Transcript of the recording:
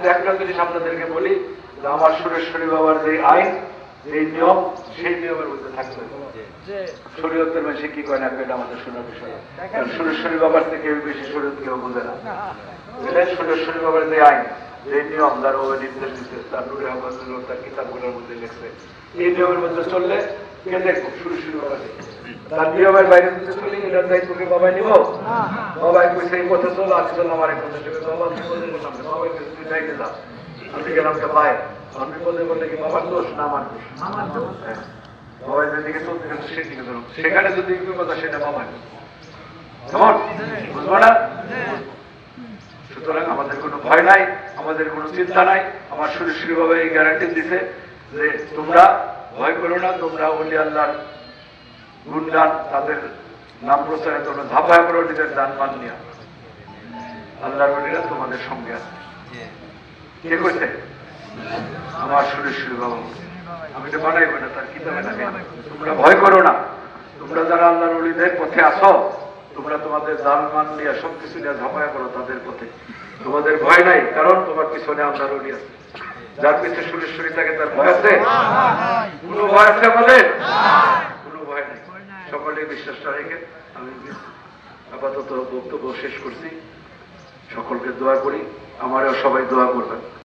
কিন্তু একটা জিনিস আপনাদেরকে বলি, যে আমার সুরেশ্বরী বাবার যে আইন, যে নিয়ম, সেই নিয়মের মধ্যে থাকতে হবে। শরীয়তের বেশি কি করে না এটা আমাদের শোনার বিষয়, কারণ সুরেশ্বরী বাবার থেকে বেশি শরীয়ত কেউ বোঝে না। বুঝলেন? সুরেশ্বরী বাবার যে আইন, যে নিয়ম, তার ওভাবে নির্দেশ দিচ্ছে, তার নুরে আহমদ তার কিতাবগুলোর মধ্যে লিখছে, এই নিয়মের মধ্যে চললে কে দেখবো? সুরেশ্বরী বাবা দেখবো। তার নিয়মের বাইরে যদি চলি, এটার দায়িত্বকে বাবাই নিব। বাবাই কইছে এই পথে চলো, আজ চল আমার কথা থেকে বাবা বিপদে বললাম, বাবাই তুই যাইতে যা, আমি গেলাম কে পায়, আমি বিপদে বললে কি বাবার দোষ না আমার দোষ? বাবাই যেদিকে চলতে গেছে সেদিকে ধরো, সেখানে যদি কথা সেটা বাবাই কেমন বুঝবো না। সুতরাং আমাদের কোনো ভয় নাই, আমাদের কোনো চিন্তা নাই। আমার সুরেশ্বরী বাবা এই গ্যারান্টি দিছে যে তোমরা ভয় করো না, তোমরা ওলি আল্লাহর গুণগান, তাদের নাম প্রচারে তোমরা ঝাঁপায় করো, নিজের দান মান নিয়ে আল্লাহর ওলিরা তোমাদের সঙ্গে আছে। কে কইছে? আমার সুরেশ্বরী বাবা। আমি তো বানাইবো না, তার কিতাবে না। তোমরা ভয় করো না, তোমরা যারা আল্লাহর ওলিদের পথে আসো, তোমরা তোমাদের দান মান নিয়ে সবকিছু নিয়ে ঝাঁপায় করো তাদের পথে। তোমাদের ভয় নাই, কারণ তোমার পিছনে আল্লাহর ওলি আছে। যার পিছনে সুরেশ্বরী থাকে তার ভয় আছে? কোনো ভয় আছে আমাদের? কোনো ভয় নেই। সকলে বিশ্বাসটা রেখে আমি আপাতত বক্তব্য শেষ করছি। সকলকে দোয়া করি, আমারও সবাই দোয়া করবেন।